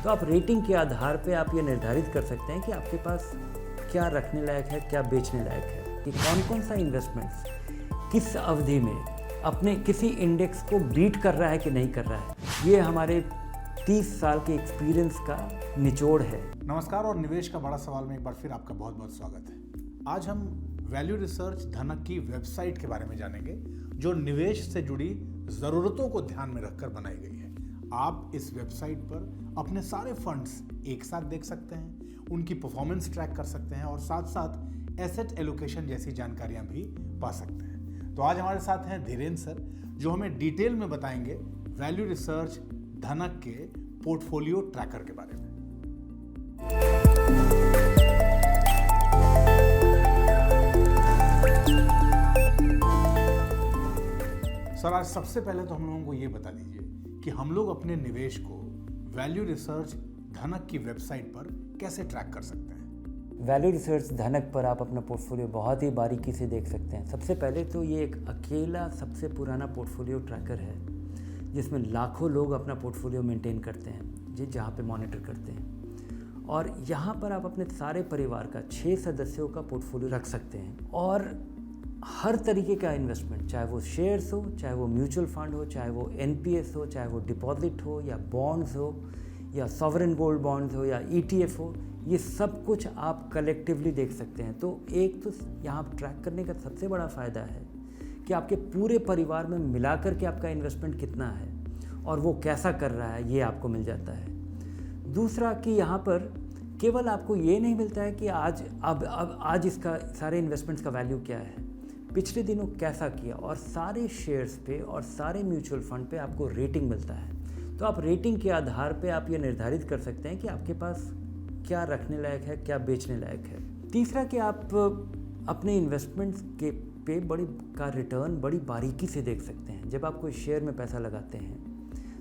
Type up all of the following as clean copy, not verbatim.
तो आप रेटिंग के आधार पे आप ये निर्धारित कर सकते हैं कि आपके पास क्या रखने लायक है, क्या बेचने लायक है, कि कौन कौन सा इन्वेस्टमेंट्स किस अवधि में अपने किसी इंडेक्स को बीट कर रहा है कि नहीं कर रहा है। ये हमारे 30 साल के एक्सपीरियंस का निचोड़ है। नमस्कार और निवेश का बड़ा सवाल में एक बार फिर आपका बहुत बहुत स्वागत है। आज हम वैल्यू रिसर्च धनक की वेबसाइट के बारे में जानेंगे, जो निवेश से जुड़ी ज़रूरतों को ध्यान में रखकर बनाई गई है। आप इस वेबसाइट पर अपने सारे फंड्स एक साथ देख सकते हैं, उनकी परफॉर्मेंस ट्रैक कर सकते हैं और साथ साथ एसेट एलोकेशन जैसी जानकारियां भी पा सकते हैं। तो आज हमारे साथ हैं धीरेन्द्र सर, जो हमें डिटेल में बताएंगे वैल्यू रिसर्च धनक के पोर्टफोलियो ट्रैकर के बारे में। सर, आज सबसे पहले तो हम लोगों को ये बता दीजिए कि हम लोग अपने निवेश को वैल्यू रिसर्च धनक की वेबसाइट पर कैसे ट्रैक कर सकते हैं। वैल्यू रिसर्च धनक पर आप अपना पोर्टफोलियो बहुत ही बारीकी से देख सकते हैं। सबसे पहले तो ये एक अकेला सबसे पुराना पोर्टफोलियो ट्रैकर है, जिसमें लाखों लोग अपना पोर्टफोलियो मेंटेन करते हैं, जहाँ पे मॉनिटर करते हैं। और यहाँ पर आप अपने सारे परिवार का 6 सदस्यों का पोर्टफोलियो रख सकते हैं और हर तरीके का इन्वेस्टमेंट, चाहे वो शेयर्स हो, चाहे वो म्यूचुअल फंड हो, चाहे वो एनपीएस हो, चाहे वो डिपॉजिट हो या बॉन्ड्स हो या सॉवरेन गोल्ड बॉन्ड्स हो या ईटीएफ हो, ये सब कुछ आप कलेक्टिवली देख सकते हैं। तो एक तो यहाँ ट्रैक करने का सबसे बड़ा फ़ायदा है कि आपके पूरे परिवार में मिलाकर के आपका इन्वेस्टमेंट कितना है और वो कैसा कर रहा है, ये आपको मिल जाता है। दूसरा कि यहाँ पर केवल आपको ये नहीं मिलता है कि आज इसका सारे इन्वेस्टमेंट्स का वैल्यू क्या है, पिछले दिनों कैसा किया, और सारे शेयर्स पे और सारे म्यूचुअल फंड पे आपको रेटिंग मिलता है। तो आप रेटिंग के आधार पे आप ये निर्धारित कर सकते हैं कि आपके पास क्या रखने लायक है, क्या बेचने लायक है। तीसरा कि आप अपने इन्वेस्टमेंट्स के पे का रिटर्न बड़ी बारीकी से देख सकते हैं। जब आप कोई शेयर में पैसा लगाते हैं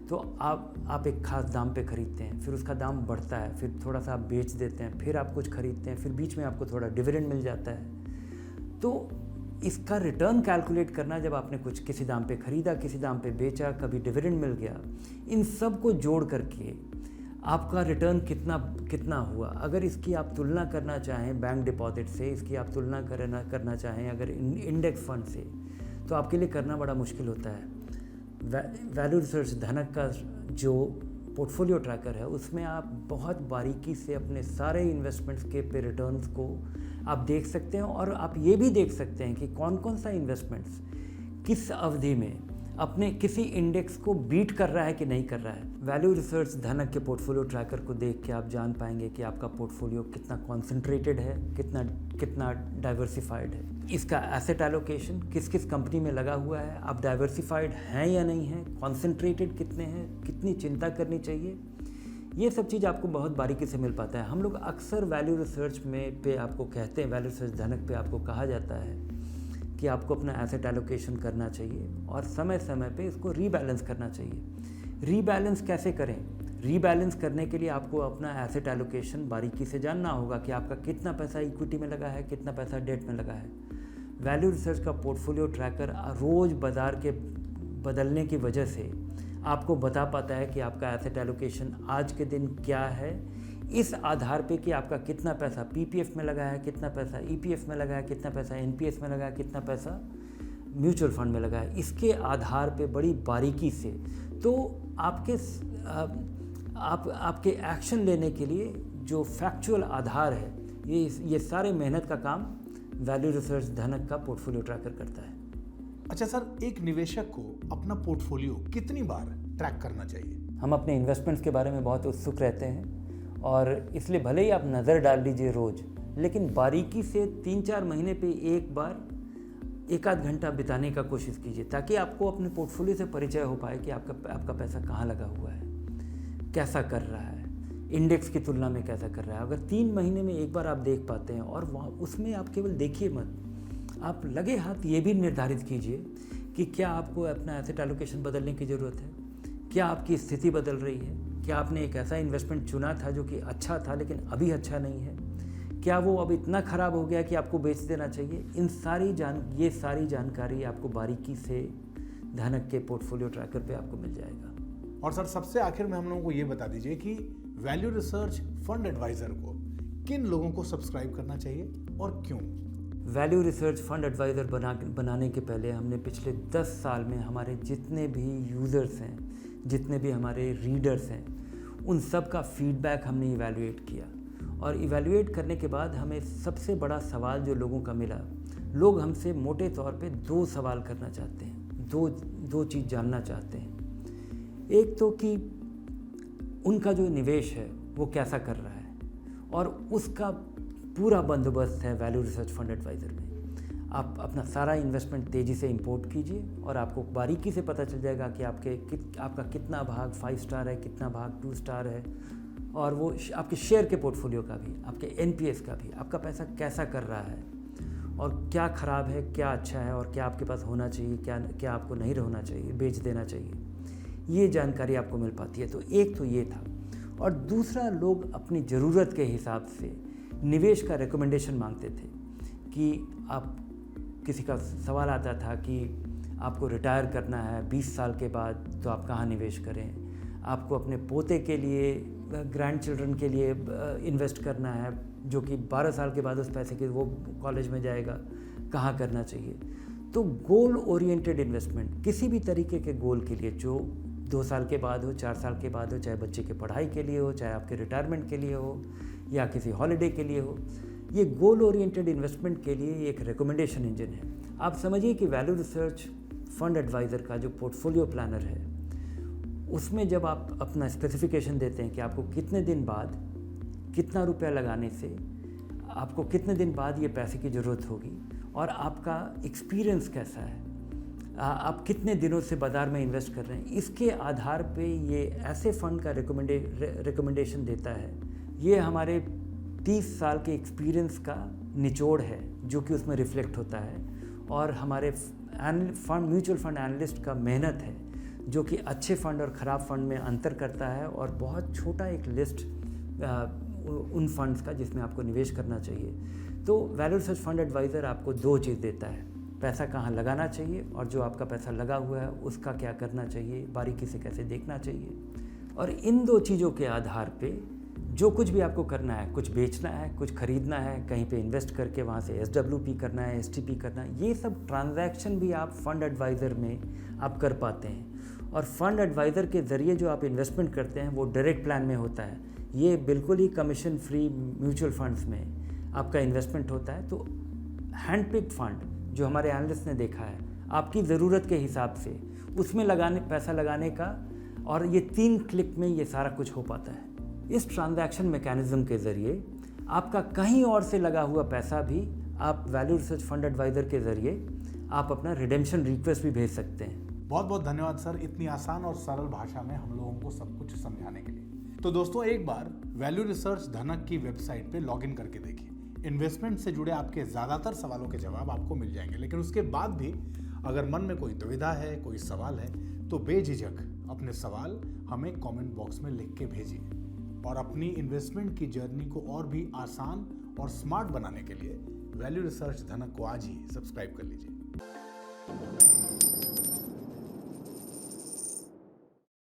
तो आप एक खास दाम पे ख़रीदते हैं, फिर उसका दाम बढ़ता है, फिर थोड़ा सा आप बेच देते हैं, फिर आप कुछ ख़रीदते हैं, फिर बीच में आपको थोड़ा डिविडेंड मिल जाता है। तो इसका रिटर्न कैलकुलेट करना, जब आपने कुछ किसी दाम पे ख़रीदा, किसी दाम पे बेचा, कभी डिविडेंड मिल गया, इन सब को जोड़ करके आपका रिटर्न कितना हुआ। अगर इसकी आप तुलना करना चाहें बैंक डिपॉजिट से, इसकी आप तुलना करना चाहें अगर इंडेक्स फंड से, तो आपके लिए करना बड़ा मुश्किल होता है। वैल्यू रिसर्च धनक का जो पोर्टफोलियो ट्रैकर है, उसमें आप बहुत बारीकी से अपने सारे इन्वेस्टमेंट्स के पे रिटर्न्स को आप देख सकते हैं और आप ये भी देख सकते हैं कि कौन कौन सा इन्वेस्टमेंट्स किस अवधि में अपने किसी इंडेक्स को बीट कर रहा है कि नहीं कर रहा है। वैल्यू रिसर्च धनक के पोर्टफोलियो ट्रैकर को देख के आप जान पाएंगे कि आपका पोर्टफोलियो कितना कॉन्सेंट्रेटेड है, कितना डाइवर्सिफाइड है, इसका एसेट एलोकेशन किस किस कंपनी में लगा हुआ है, आप डाइवर्सिफाइड हैं या नहीं हैं, कॉन्सेंट्रेटेड कितने हैं, कितनी चिंता करनी चाहिए। ये सब चीज़ आपको बहुत बारीकी से मिल पाता है। हम लोग अक्सर वैल्यू रिसर्च में पे आपको कहते हैं, वैल्यू रिसर्च धनक पे आपको कहा जाता है कि आपको अपना एसेट एलोकेशन करना चाहिए और समय समय पे इसको रीबैलेंस करना चाहिए। रीबैलेंस कैसे करें? रीबैलेंस करने के लिए आपको अपना एसेट एलोकेशन बारीकी से जानना होगा कि आपका कितना पैसा इक्विटी में लगा है, कितना पैसा डेट में लगा है। वैल्यू रिसर्च का पोर्टफोलियो ट्रैकर रोज़ बाज़ार के बदलने की वजह से आपको बता पाता है कि आपका एसेट एलोकेशन आज के दिन क्या है, इस आधार पे कि आपका कितना पैसा पीपीएफ में लगा है, कितना पैसा ईपीएफ में लगा है, कितना पैसा एनपीएस में लगा है, कितना पैसा म्यूचुअल फंड में लगा है। इसके आधार पे बड़ी बारीकी से तो आपके एक्शन लेने के लिए जो फैक्चुअल आधार है, ये सारे मेहनत का काम वैल्यू रिसर्च धनक का पोर्टफोलियो ट्रैकर करता है। अच्छा सर, एक निवेशक को अपना पोर्टफोलियो कितनी बार ट्रैक करना चाहिए? हम अपने इन्वेस्टमेंट्स के बारे में बहुत उत्सुक रहते हैं और इसलिए भले ही आप नज़र डाल लीजिए रोज़, लेकिन बारीकी से 3-4 महीने पे एक बार 1-आध घंटा बिताने का कोशिश कीजिए, ताकि आपको अपने पोर्टफोलियो से परिचय हो पाए कि आपका पैसा कहाँ लगा हुआ है, कैसा कर रहा है, इंडेक्स की तुलना में कैसा कर रहा है। अगर 3 महीने में एक बार आप देख पाते हैं, और वहाँ उसमें आप केवल देखिए मत, आप लगे हाथ ये भी निर्धारित कीजिए कि क्या आपको अपना एसेट एलोकेशन बदलने की ज़रूरत है, क्या आपकी स्थिति बदल रही है, क्या आपने एक ऐसा इन्वेस्टमेंट चुना था जो कि अच्छा था लेकिन अभी अच्छा नहीं है, क्या वो अब इतना ख़राब हो गया कि आपको बेच देना चाहिए। ये सारी जानकारी आपको बारीकी से धनक के पोर्टफोलियो ट्रैकर पे आपको मिल जाएगा। और सर सबसे आखिर में हम लोगों को ये बता दीजिए कि वैल्यू रिसर्च फंड एडवाइजर को किन लोगों को सब्सक्राइब करना चाहिए और क्यों? वैल्यू रिसर्च फंड एडवाइज़र बनाने के पहले हमने पिछले 10 साल में हमारे जितने भी यूज़र्स हैं, जितने भी हमारे रीडर्स हैं, उन सब का फीडबैक हमने इवैल्यूएट किया। और इवैल्यूएट करने के बाद हमें सबसे बड़ा सवाल जो लोगों का मिला, लोग हमसे मोटे तौर पे 2 सवाल करना चाहते हैं, दो चीज़ जानना चाहते हैं। एक तो कि उनका जो निवेश है वो कैसा कर रहा है, और उसका पूरा बंदोबस्त है वैल्यू रिसर्च फंड एडवाइज़र में। आप अपना सारा इन्वेस्टमेंट तेज़ी से इंपोर्ट कीजिए और आपको बारीकी से पता चल जाएगा कि आपका कितना भाग 5 स्टार है, कितना भाग 2 स्टार है, और वो आपके शेयर के पोर्टफोलियो का भी, आपके एनपीएस का भी, आपका पैसा कैसा कर रहा है और क्या ख़राब है, क्या अच्छा है, और क्या आपके पास होना चाहिए, क्या आपको नहीं होना चाहिए, बेच देना चाहिए। ये जानकारी आपको मिल पाती है। तो एक तो ये था। और दूसरा, लोग अपनी ज़रूरत के हिसाब से निवेश का रिकमेंडेशन मांगते थे कि आप, किसी का सवाल आता था कि आपको रिटायर करना है 20 साल के बाद, तो आप कहाँ निवेश करें, आपको अपने पोते के लिए, ग्रैंड चिल्ड्रन के लिए इन्वेस्ट करना है जो कि 12 साल के बाद उस पैसे के वो कॉलेज में जाएगा, कहाँ करना चाहिए। तो गोल ओरिएंटेड इन्वेस्टमेंट, किसी भी तरीके के गोल के लिए, जो 2 साल के बाद हो, 4 साल के बाद हो, चाहे बच्चे के पढ़ाई के लिए हो, चाहे आपके रिटायरमेंट के लिए हो, या किसी हॉलिडे के लिए हो, ये गोल ओरिएंटेड इन्वेस्टमेंट के लिए एक रिकमेंडेशन इंजन है। आप समझिए कि वैल्यू रिसर्च फंड एडवाइज़र का जो पोर्टफोलियो प्लानर है, उसमें जब आप अपना स्पेसिफिकेशन देते हैं कि आपको कितने दिन बाद कितना रुपया लगाने से आपको कितने दिन बाद ये पैसे की ज़रूरत होगी, और आपका एक्सपीरियंस कैसा है, आप कितने दिनों से बाज़ार में इन्वेस्ट कर रहे हैं, इसके आधार पे ये ऐसे फ़ंड का रिकमेंडेशन देता है। ये हमारे 30 साल के एक्सपीरियंस का निचोड़ है जो कि उसमें रिफ्लेक्ट होता है, और हमारे म्यूचुअल फंड एनालिस्ट का मेहनत है जो कि अच्छे फ़ंड और ख़राब फंड में अंतर करता है, और बहुत छोटा एक लिस्ट उन फंड्स का जिसमें आपको निवेश करना चाहिए। तो वैल्यू रिसर्च फंड एडवाइज़र आपको 2 चीज़ देता है, पैसा कहाँ लगाना चाहिए, और जो आपका पैसा लगा हुआ है उसका क्या करना चाहिए, बारीकी से कैसे देखना चाहिए। और इन 2 चीज़ों के आधार पे जो कुछ भी आपको करना है, कुछ बेचना है, कुछ खरीदना है, कहीं पे इन्वेस्ट करके वहाँ से SWP करना है, STP करना है, ये सब ट्रांजैक्शन भी आप फंड एडवाइज़र में आप कर पाते हैं। और फंड एडवाइज़र के ज़रिए जो आप इन्वेस्टमेंट करते हैं वो डायरेक्ट प्लान में होता है। ये बिल्कुल ही कमीशन फ्री म्यूचुअल फंड्स में आपका इन्वेस्टमेंट होता है। तो हैंड पिक्ड फंड जो हमारे एनालिस्ट ने देखा है, आपकी ज़रूरत के हिसाब से उसमें पैसा लगाने का, और ये 3 क्लिक में ये सारा कुछ हो पाता है। इस ट्रांजैक्शन मैकेनिज्म के ज़रिए आपका कहीं और से लगा हुआ पैसा भी आप वैल्यू रिसर्च फंड एडवाइज़र के ज़रिए आप अपना रिडेम्पशन रिक्वेस्ट भी भेज सकते हैं। बहुत बहुत धन्यवाद सर, इतनी आसान और सरल भाषा में हम लोगों को सब कुछ समझाने के लिए। तो दोस्तों, एक बार वैल्यू रिसर्च धनक की वेबसाइट पे लॉगिन करके देखिए। इन्वेस्टमेंट से जुड़े आपके ज़्यादातर सवालों के जवाब आपको मिल जाएंगे, लेकिन उसके बाद भी अगर मन में कोई दुविधा है, कोई सवाल है, तो बेझिझक अपने सवाल हमें कमेंट बॉक्स में लिख के भेजिए। और अपनी इन्वेस्टमेंट की जर्नी को और भी आसान और स्मार्ट बनाने के लिए वैल्यू रिसर्च धनक को आज ही सब्सक्राइब कर लीजिए।